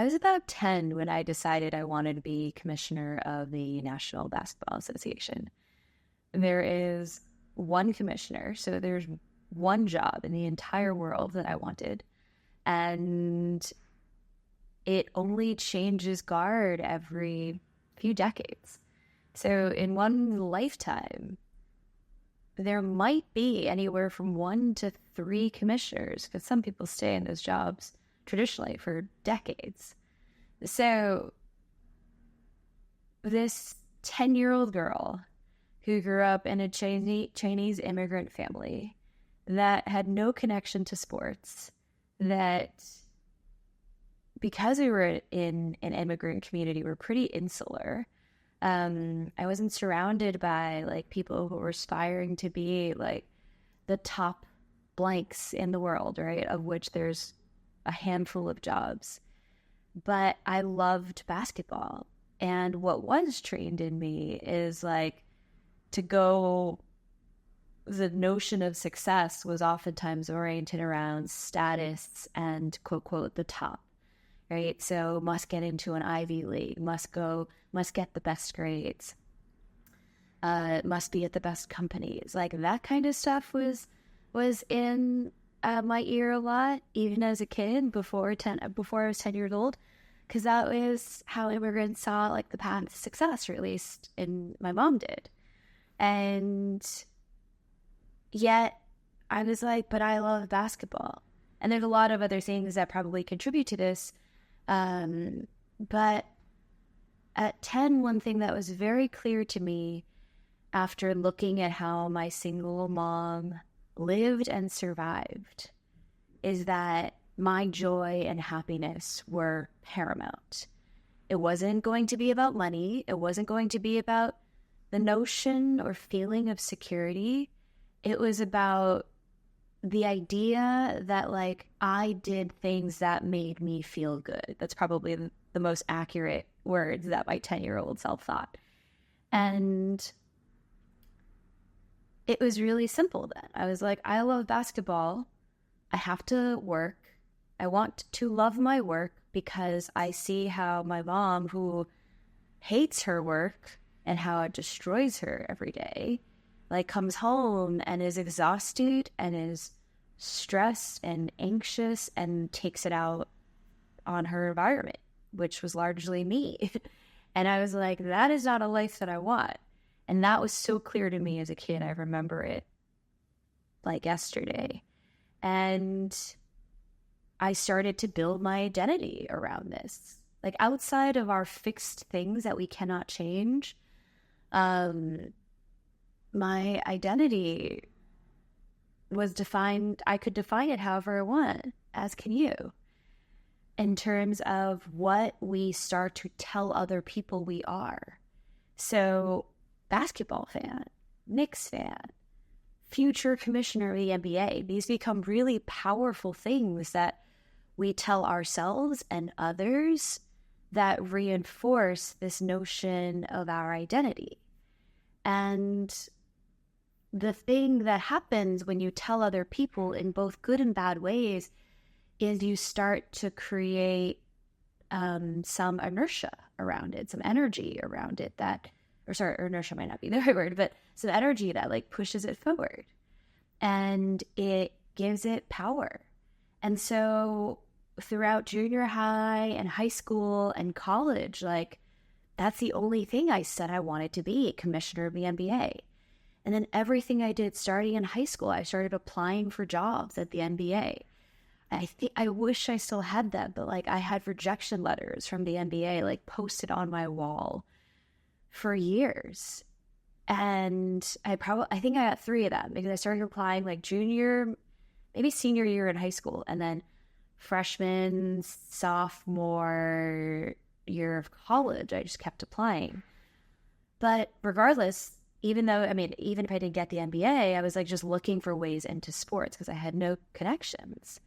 I was about 10 when I decided I wanted to be commissioner of the National Basketball Association. There is one commissioner, so there's one job in the entire world that I wanted. And it only changes guard every few decades. So in one lifetime, there might be anywhere from 1 to 3 commissioners, because some people stay in those jobs traditionally for decades. So this 10-year-old girl who grew up in a Chinese immigrant family that had no connection to sports, that because we were in an immigrant community, we're pretty insular. I wasn't surrounded by like people who were aspiring to be like the top blanks in the world, right? Of which there's a handful of jobs. But I loved basketball. And what was trained in me is like to go, the notion of success was oftentimes oriented around status and quote, quote, the top, right? So must get into an Ivy League, must get the best grades, must be at the best companies. Like that kind of stuff was in my ear a lot, even as a kid before I was 10 years old, because that was how immigrants saw like the path to success, or at least my mom did. And yet I was like, but I love basketball. And there's a lot of other things that probably contribute to this. But at 10, one thing that was very clear to me after looking at how my single mom lived and survived is that my joy and happiness were paramount. It wasn't going to be about money. It wasn't going to be about the notion or feeling of security. It was about the idea that like I did things that made me feel good. That's probably the most accurate words that my 10-year-old self thought. And it was really simple then. I was like, I love basketball. I have to work. I want to love my work because I see how my mom, who hates her work and how it destroys her every day, like comes home and is exhausted and is stressed and anxious and takes it out on her environment, which was largely me. And I was like, that is not a life that I want. And that was so clear to me as a kid. I remember it like yesterday. And I started to build my identity around this. Like outside of our fixed things that we cannot change, my identity was defined, I could define it however I want, as can you, in terms of what we start to tell other people we are. So, basketball fan, Knicks fan, future commissioner of the NBA, these become really powerful things that we tell ourselves and others that reinforce this notion of our identity. And the thing that happens when you tell other people in both good and bad ways is you start to create some inertia around it, some energy around it inertia might not be the right word, but some energy that like pushes it forward and it gives it power. And so throughout junior high and high school and college, like that's the only thing I said I wanted to be, commissioner of the NBA. And then everything I did starting in high school, I started applying for jobs at the NBA. I wish I still had them, but like I had rejection letters from the NBA like posted on my wall for years. And I think I got 3 of them because I started applying like junior, maybe senior year in high school, and then freshman, sophomore year of college, I just kept applying. But regardless, even if I didn't get the NBA, I was like just looking for ways into sports because I had no connections.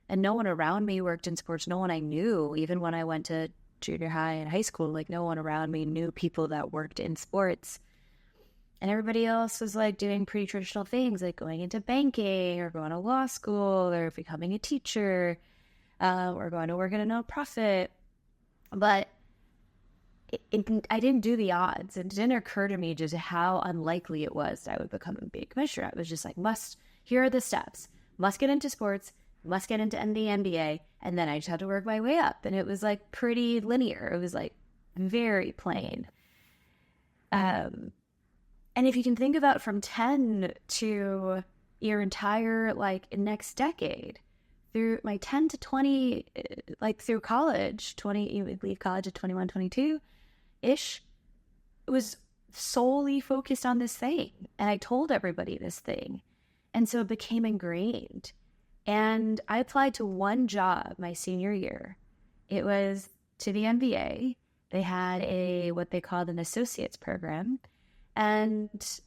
And no one around me worked in sports. No one I knew, even when I went to junior high and high school, like no one around me knew people that worked in sports. And everybody else was like doing pretty traditional things, like going into banking or going to law school or becoming a teacher or going to work in a nonprofit. But I didn't do the odds. It didn't occur to me just how unlikely it was that I would become a big commissioner. I was just like, here are the steps. Must get into sports, must get into the NBA, and then I just had to work my way up. And it was like pretty linear. It was like very plain. And if you can think about from 10 to your entire like next decade, through my 10 to 20, like through college, 20, you would leave college at 21, 22-ish, it was solely focused on this thing. And I told everybody this thing. And so it became ingrained. And I applied to one job my senior year. It was to the NBA. They had what they called an associate's program. And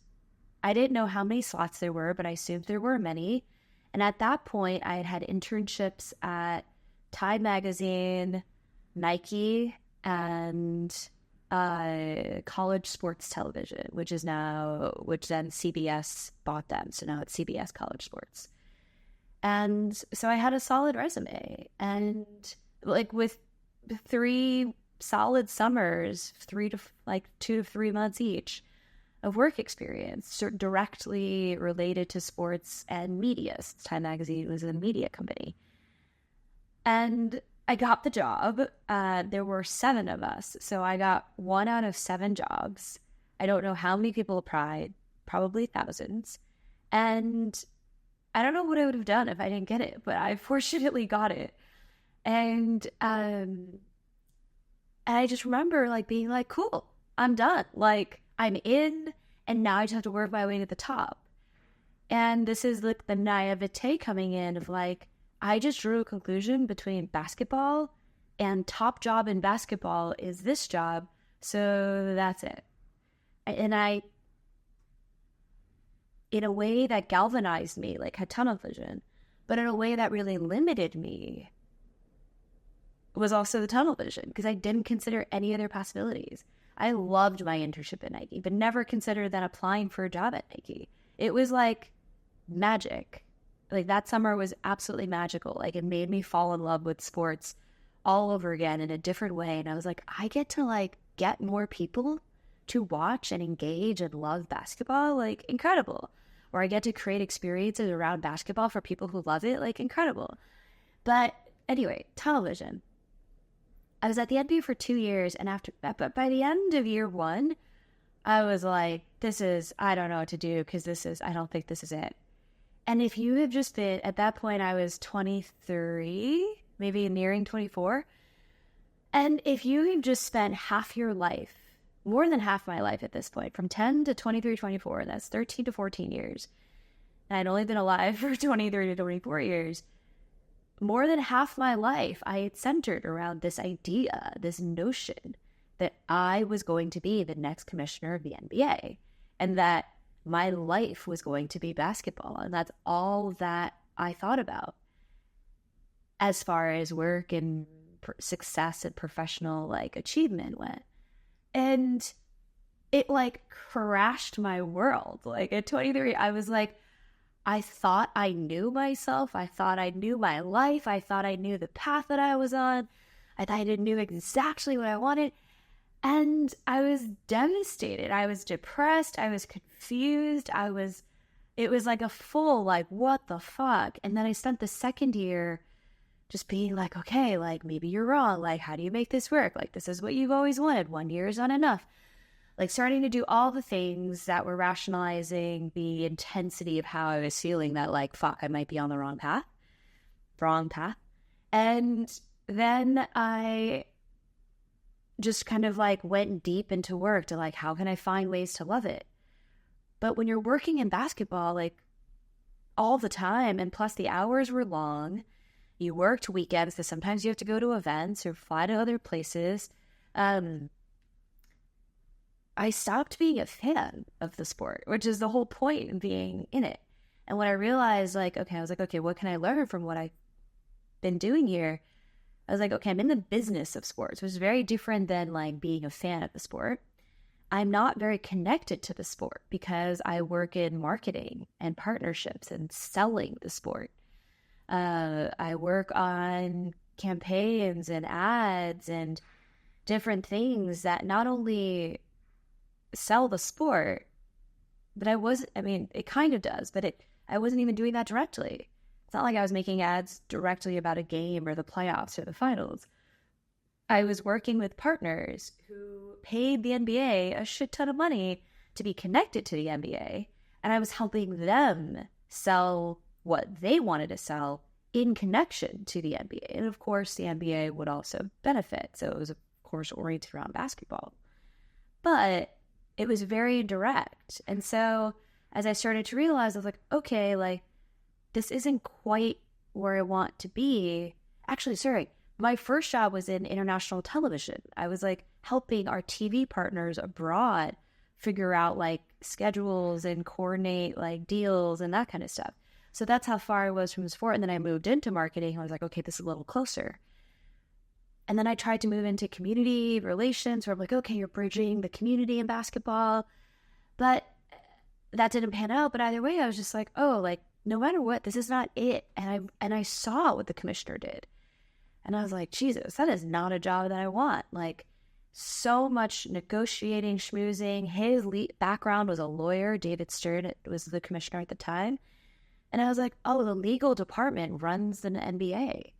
I didn't know how many slots there were, but I assumed there were many. And at that point, I had had internships at Time Magazine, Nike, and College Sports Television, which then CBS bought them. So now it's CBS College Sports. And so I had a solid resume. And like with 3 solid summers, 2 to 3 months each, of work experience directly related to sports and media. Time Magazine was a media company. And I got the job. There were 7 of us. So I got 1 out of 7 jobs. I don't know how many people applied, probably thousands. And I don't know what I would have done if I didn't get it, but I fortunately got it. And I just remember like being like, cool, I'm done. Like, I'm in, and now I just have to work my way to the top. And this is like the naivete coming in of like, I just drew a conclusion between basketball and top job in basketball is this job. So that's it. And in a way that galvanized me, like had tunnel vision, but in a way that really limited me was also the tunnel vision because I didn't consider any other possibilities. I loved my internship at Nike, but never considered that applying for a job at Nike. It was like magic. Like that summer was absolutely magical. Like it made me fall in love with sports all over again in a different way. And I was like, I get to like get more people to watch and engage and love basketball. Like incredible. Or I get to create experiences around basketball for people who love it. Like incredible. But anyway, tunnel vision. I was at the NBA for 2 years, and but by the end of year 1, I was like, I don't know what to do because I don't think this is it. And if you have just been, at that point, I was 23, maybe nearing 24. And if you have just spent half your life, more than half my life at this point, from 10 to 23, 24, that's 13 to 14 years. And I'd only been alive for 23 to 24 years. More than half my life, I had centered around this idea, this notion that I was going to be the next commissioner of the NBA and that my life was going to be basketball. And that's all that I thought about as far as work and success and professional like achievement went. And it like crashed my world. Like at 23, I was like, I thought I knew myself. I thought I knew my life. I thought I knew the path that I was on. I thought I knew exactly what I wanted. And I was devastated. I was depressed. I was confused. It was like a full, like, what the fuck? And then I spent the second year just being like, okay, like, maybe you're wrong. Like, how do you make this work? Like, this is what you've always wanted. 1 year is not enough. Like starting to do all the things that were rationalizing the intensity of how I was feeling that like, fuck, I might be on the wrong path. And then I just kind of like went deep into work to like, how can I find ways to love it? But when you're working in basketball, like all the time, and plus the hours were long, you worked weekends because sometimes you have to go to events or fly to other places. I stopped being a fan of the sport, which is the whole point of being in it. And when I realized, like, okay, I was like, okay, what can I learn from what I've been doing here? I was like, okay, I'm in the business of sports, which is very different than like being a fan of the sport. I'm not very connected to the sport because I work in marketing and partnerships and selling the sport. I work on campaigns and ads and different things that not only sell the sport, but it kind of does, but I wasn't even doing that directly. It's not like I was making ads directly about a game or the playoffs or the finals. I was working with partners who paid the NBA a shit ton of money to be connected to the NBA, and I was helping them sell what they wanted to sell in connection to the NBA. And of course, the NBA would also benefit. So it was, of course, oriented around basketball. But it was very indirect. And so as I started to realize, I was like, okay, like, this isn't quite where I want to be. Actually, sorry, my first job was in international television. I was like helping our TV partners abroad figure out like schedules and coordinate like deals and that kind of stuff. So that's how far I was from the sport. And then I moved into marketing. I was like, okay, this is a little closer. And then I tried to move into community relations where I'm like, okay, you're bridging the community in basketball. But that didn't pan out. But either way, I was just like, oh, like, no matter what, this is not it. And I saw what the commissioner did. And I was like, Jesus, that is not a job that I want. Like, so much negotiating, schmoozing. His background was a lawyer. David Stern was the commissioner at the time. And I was like, oh, the legal department runs an NBA.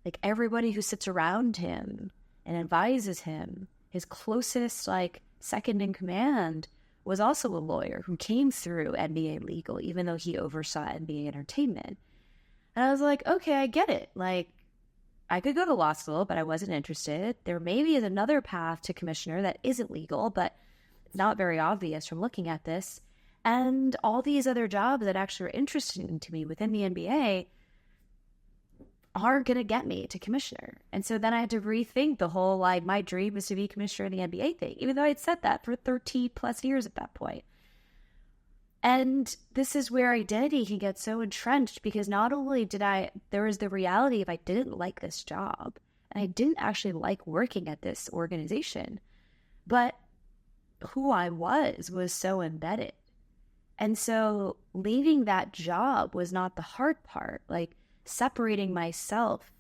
Like, everybody who sits around him and advises him, his closest, like, second in command was also a lawyer who came through NBA legal, even though he oversaw NBA entertainment. And I was like, okay, I get it. Like, I could go to law school, but I wasn't interested. There maybe is another path to commissioner that isn't legal, but it's not very obvious from looking at this. And all these other jobs that actually are interesting to me within the NBA aren't going to get me to commissioner. And so then I had to rethink the whole, like, my dream was to be commissioner in the NBA thing, even though I'd said that for 30 plus years at that point. And this is where identity can get so entrenched, because not only there was the reality of I didn't like this job and I didn't actually like working at this organization, but who I was so embedded. And so leaving that job was not the hard part, like separating myself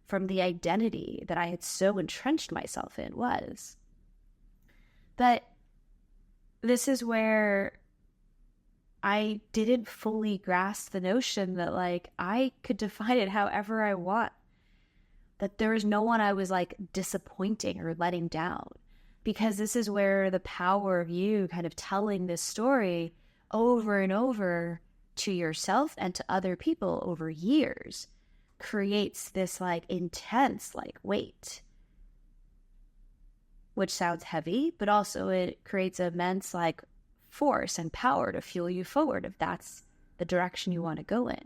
from the identity that I had so entrenched myself in was. But this is where I didn't fully grasp the notion that, like, I could define it however I want. That there was no one I was, like, disappointing or letting down. Because this is where the power of you kind of telling this story over and over to yourself and to other people over years creates this, like, intense, like, weight. Which sounds heavy, but also it creates immense, like, force and power to fuel you forward if that's the direction you want to go in.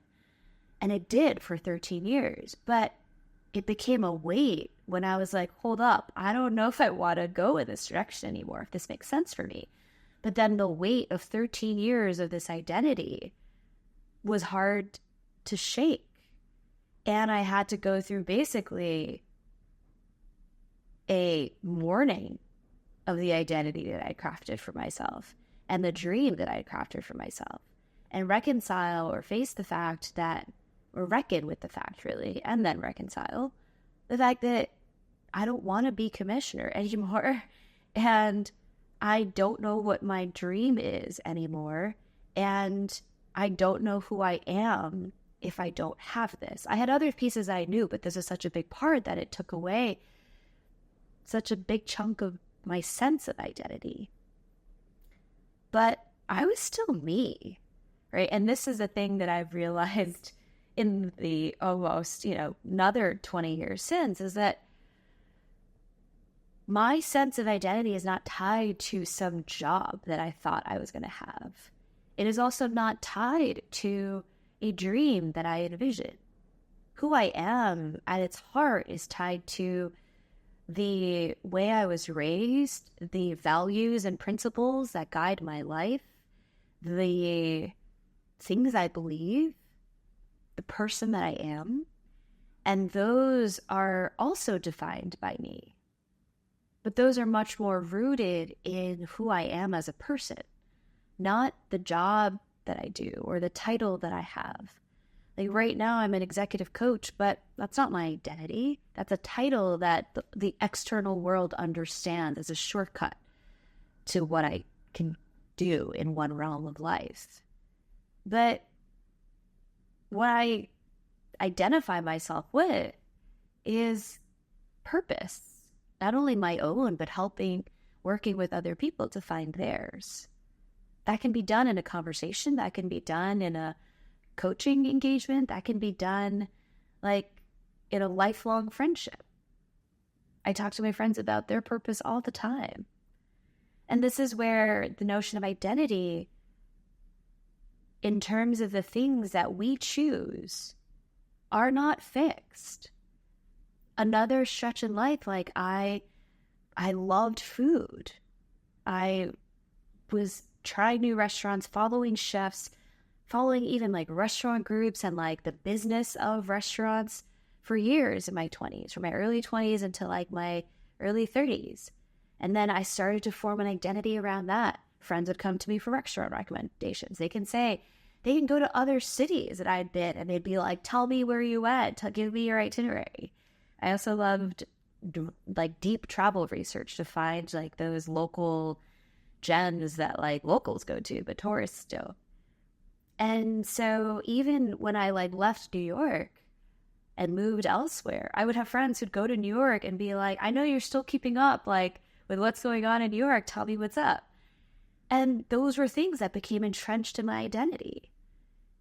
And it did for 13 years, but it became a weight when I was like, hold up, I don't know if I want to go in this direction anymore, if this makes sense for me. But then the weight of 13 years of this identity was hard to shake. And I had to go through basically a mourning of the identity that I crafted for myself and the dream that I crafted for myself, and reconcile or face the fact that, or reckon with the fact really, and then reconcile the fact that I don't want to be commissioner anymore. And I don't know what my dream is anymore. And I don't know who I am if I don't have this. I had other pieces I knew, but this is such a big part that it took away such a big chunk of my sense of identity. But I was still me, right? And this is a thing that I've realized in the almost, another 20 years since, is that my sense of identity is not tied to some job that I thought I was going to have. It is also not tied to a dream that I envisioned. Who I am at its heart is tied to the way I was raised, the values and principles that guide my life, the things I believe, the person that I am. And those are also defined by me. But those are much more rooted in who I am as a person, not the job that I do or the title that I have. Like right now I'm an executive coach, but that's not my identity. That's a title that the external world understands as a shortcut to what I can do in one realm of life. But what I identify myself with is purpose, not only my own, but working with other people to find theirs. That can be done in a conversation, that can be done in a coaching engagement, that can be done like in a lifelong friendship. I talk to my friends about their purpose all the time. And this is where the notion of identity, in terms of the things that we choose, are not fixed. Another stretch in life, like I loved food. I was trying new restaurants, following chefs, following even like restaurant groups and like the business of restaurants for years in my 20s, from my early 20s until like my early 30s. And then I started to form an identity around that. Friends would come to me for restaurant recommendations. They can go to other cities that I'd been and they'd be like, tell me where you went, give me your itinerary. I also loved like deep travel research to find like those local gems that like locals go to, but tourists don't. And so even when I like left New York and moved elsewhere, I would have friends who'd go to New York and be like, I know you're still keeping up like with what's going on in New York. Tell me what's up. And those were things that became entrenched in my identity.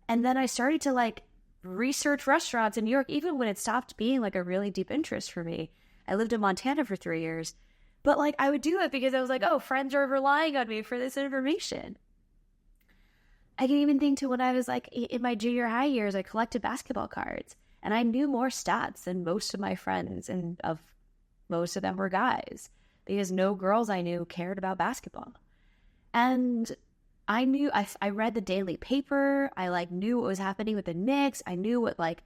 And then I started to like research restaurants in New York, even when it stopped being like a really deep interest for me. I lived in Montana for 3 years, but like I would do it because I was like, oh, friends are relying on me for this information. I can even think to when I was like in my junior high years, I collected basketball cards and I knew more stats than most of my friends, and most of them were guys, because no girls I knew cared about basketball. And I knew, I read the daily paper. I like knew what was happening with the Knicks. I knew what like,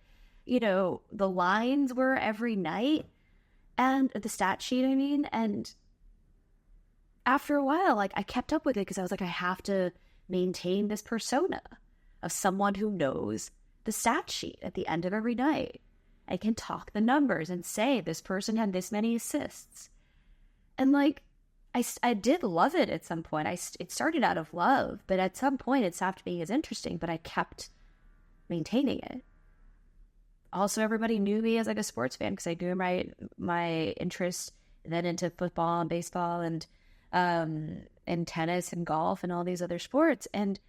the lines were every night, and the stat sheet, I mean. And after a while, like I kept up with it because I was like, I have to maintain this persona of someone who knows the stat sheet at the end of every night. I can talk the numbers and say this person had this many assists. And like, I did love it at some point. It started out of love, but at some point it stopped being as interesting, but I kept maintaining it. Also, everybody knew me as like a sports fan because I knew my interest then into football and baseball and tennis and golf and all these other sports. And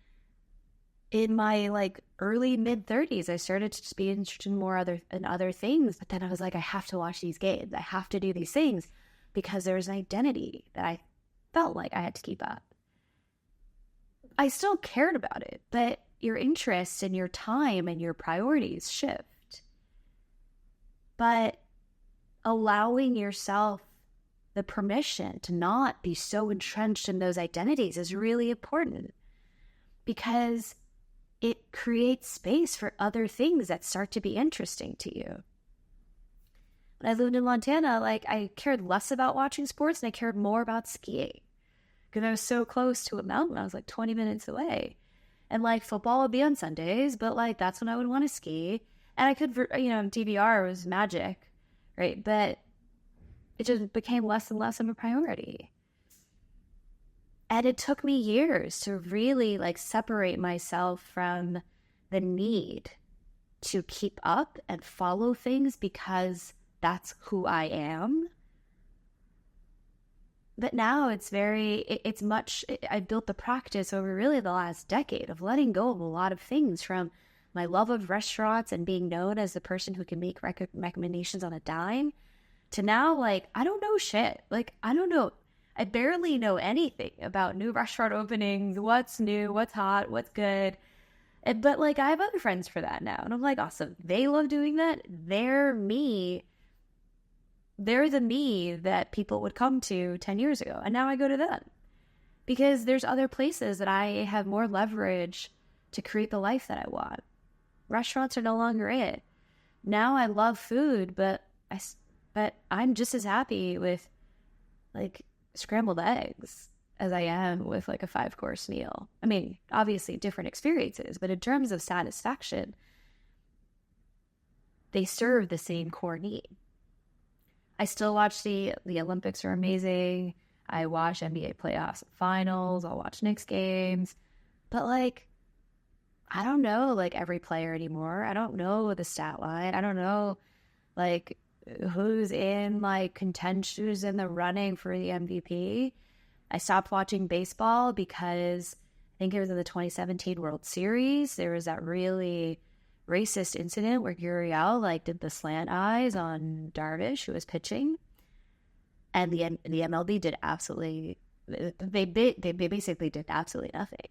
in my like early mid 30s, I started to just be interested in other things. But then I was like, I have to watch these games. I have to do these things because there's an identity that I felt like I had to keep up. I still cared about it, but your interests and your time and your priorities shift. But allowing yourself the permission to not be so entrenched in those identities is really important, because it creates space for other things that start to be interesting to you. When I lived in Montana, like I cared less about watching sports and I cared more about skiing because I was so close to a mountain. I was like 20 minutes away. And like football would be on Sundays, but like that's when I would want to ski. And I could, DVR was magic, right? But it just became less and less of a priority. And it took me years to really like separate myself from the need to keep up and follow things because that's who I am. But now I built the practice over really the last decade of letting go of a lot of things, from my love of restaurants and being known as the person who can make recommendations on a dime, to now, like, I don't know shit. Like, I don't know. I barely know anything about new restaurant openings, what's new, what's hot, what's good. But like, I have other friends for that now. And I'm like, awesome. They love doing that. They're me. They're the me that people would come to 10 years ago. And now I go to them because there's other places that I have more leverage to create the life that I want. Restaurants are no longer it. Now I love food, but I'm just as happy with like scrambled eggs as I am with like a 5-course meal. I mean, obviously different experiences, but in terms of satisfaction, they serve the same core need. I still watch the Olympics are amazing. I watch NBA playoffs and finals. I'll watch Knicks games. But like, I don't know like every player anymore. I don't know the stat line. I don't know like who's in like contention, who's in the running for the MVP. I stopped watching baseball because I think it was in the 2017 World Series. There was that really racist incident where Gurriel like did the slant eyes on Darvish, who was pitching, and the MLB did absolutely they basically did absolutely nothing.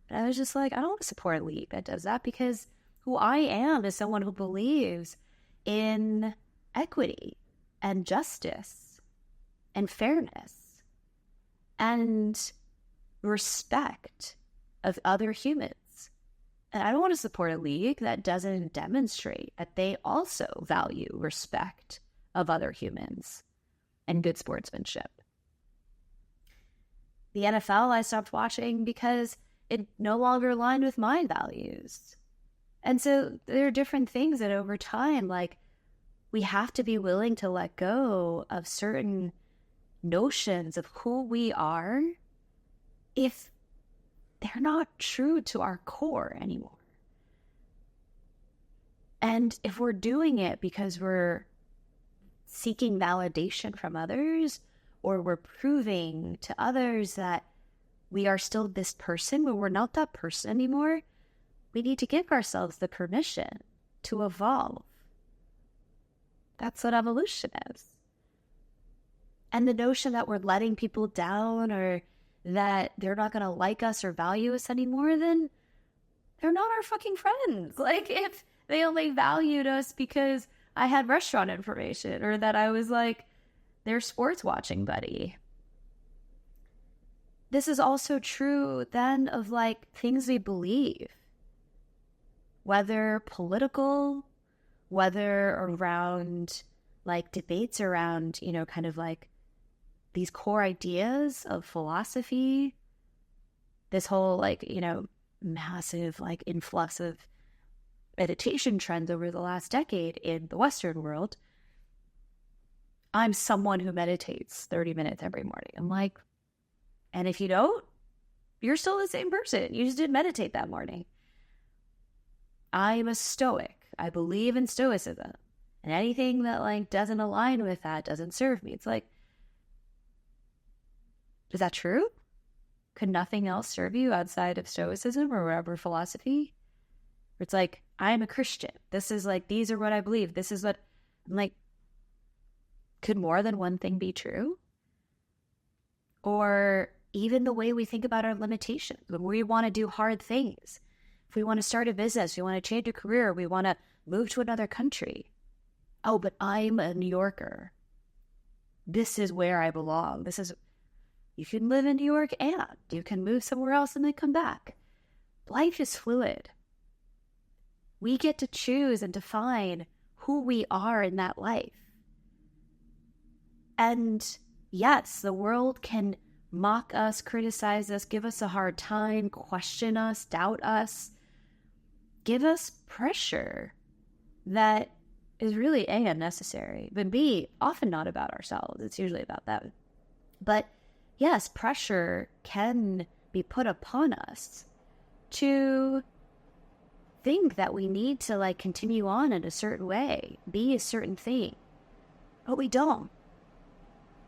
And I was just like, I don't want to support a league that does that, because who I am is someone who believes in equity and justice and fairness and respect of other humans. And I don't want to support a league that doesn't demonstrate that they also value respect of other humans and good sportsmanship. The NFL I stopped watching because it no longer aligned with my values. And so there are different things that over time, like, we have to be willing to let go of certain notions of who we are if they're not true to our core anymore. And if we're doing it because we're seeking validation from others, or we're proving to others that we are still this person when we're not that person anymore, we need to give ourselves the permission to evolve. That's what evolution is. And the notion that we're letting people down, or that they're not going to like us or value us anymore, then they're not our fucking friends. Like, if they only valued us because I had restaurant information, or that I was like their sports watching buddy. This is also true then of like things we believe, whether political, whether around like debates around, you know, kind of like these core ideas of philosophy, this whole like, you know, massive like influx of meditation trends over the last decade in the Western world. I'm someone who meditates 30 minutes every morning. I'm like, and if you don't, you're still the same person. You just didn't meditate that morning. I'm a stoic. I believe in stoicism. And anything that like doesn't align with that doesn't serve me. It's like, is that true? Could nothing else serve you outside of stoicism or whatever philosophy? It's like, I am a Christian. This is like, these are what I believe. This is what I'm like, could more than one thing be true? Or even the way we think about our limitations. When we want to do hard things, if we want to start a business, we want to change a career, we want to move to another country. Oh, but I'm a New Yorker. This is where I belong. You can live in New York and you can move somewhere else and then come back. Life is fluid. We get to choose and define who we are in that life. And yes, the world can mock us, criticize us, give us a hard time, question us, doubt us, give us pressure that is really A, unnecessary, but B, often not about ourselves. It's usually about them. But yes, pressure can be put upon us to think that we need to like continue on in a certain way, be a certain thing, but we don't.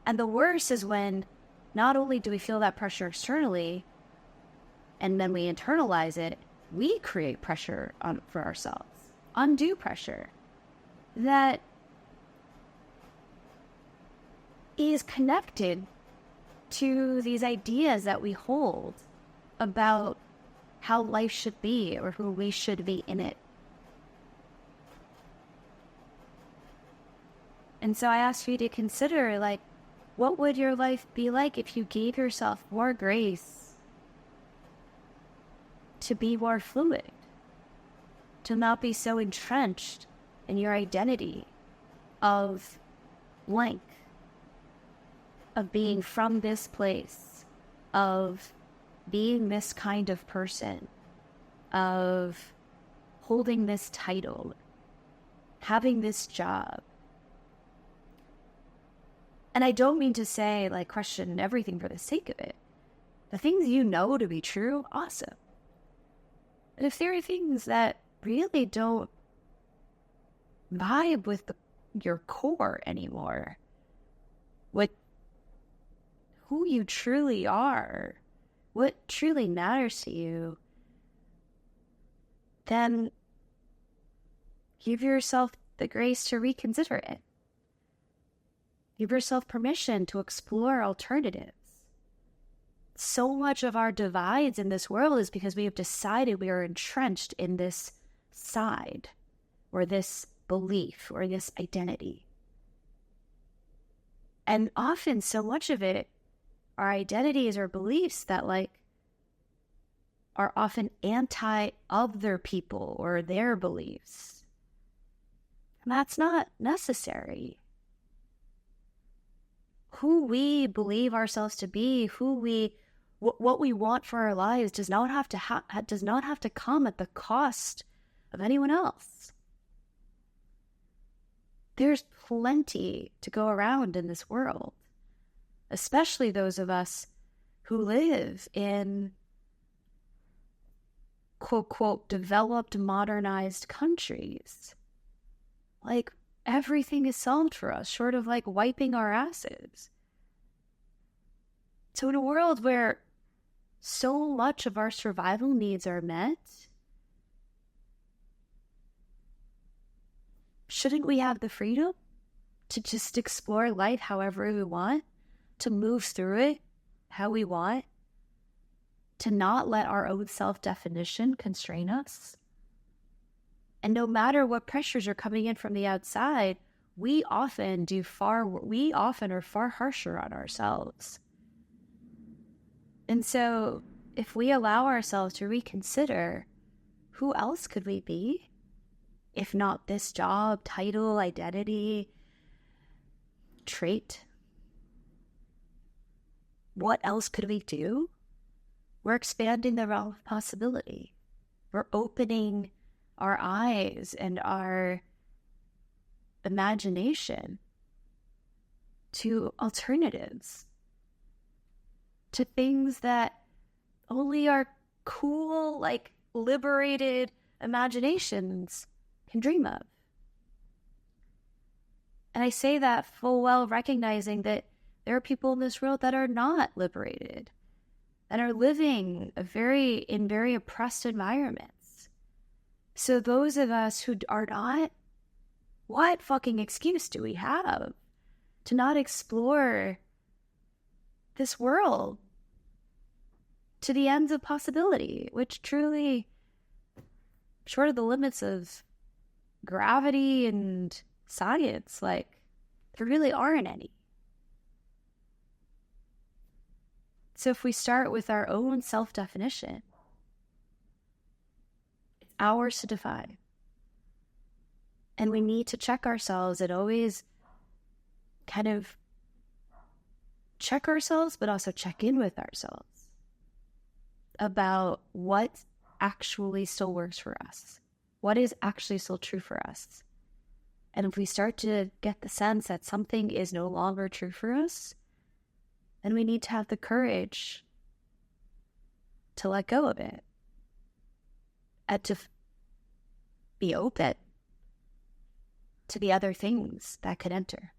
And the worst is when not only do we feel that pressure externally and then we internalize it, we create pressure for ourselves, undue pressure that is connected to these ideas that we hold about how life should be or who we should be in it. And so I ask you to consider, like, what would your life be like if you gave yourself more grace to be more fluid, to not be so entrenched in your identity of blank, of being from this place, of being this kind of person, of holding this title, having this job. And I don't mean to say, like, question everything for the sake of it. The things you know to be true, awesome. But if there are things that really don't vibe with your core anymore, with who you truly are, what truly matters to you, then give yourself the grace to reconsider it. Give yourself permission to explore alternatives. So much of our divides in this world is because we have decided we are entrenched in this side, or this belief, or this identity. And often, so much of it are identities or beliefs that, like, are often anti-other people or their beliefs. And that's not necessary. Who we believe ourselves to be, what we want for our lives does not have to come at the cost of anyone else. There's plenty to go around in this world, especially those of us who live in quote, quote, developed, modernized countries. Like, everything is solved for us, short of, like, wiping our asses. So in a world where so much of our survival needs are met, shouldn't we have the freedom to just explore life however we want, to move through it how we want, to not let our own self-definition constrain us? And no matter what pressures are coming in from the outside, we often are far harsher on ourselves. And so if we allow ourselves to reconsider, who else could we be? If not this job, title, identity, trait. What else could we do? We're expanding the realm of possibility. We're opening our eyes and our imagination to alternatives, to things that only our cool, like, liberated imaginations can dream of. And I say that full well recognizing that there are people in this world that are not liberated, that are living in very oppressed environments. So those of us who are not, what fucking excuse do we have to not explore this world to the ends of possibility, which truly, short of the limits of gravity and science, like, there really aren't any. So if we start with our own self-definition, it's ours to define. And we need to check ourselves and always kind of check ourselves, but also check in with ourselves about what actually still works for us, what is actually still true for us. And if we start to get the sense that something is no longer true for us, then we need to have the courage to let go of it and to be open to the other things that could enter.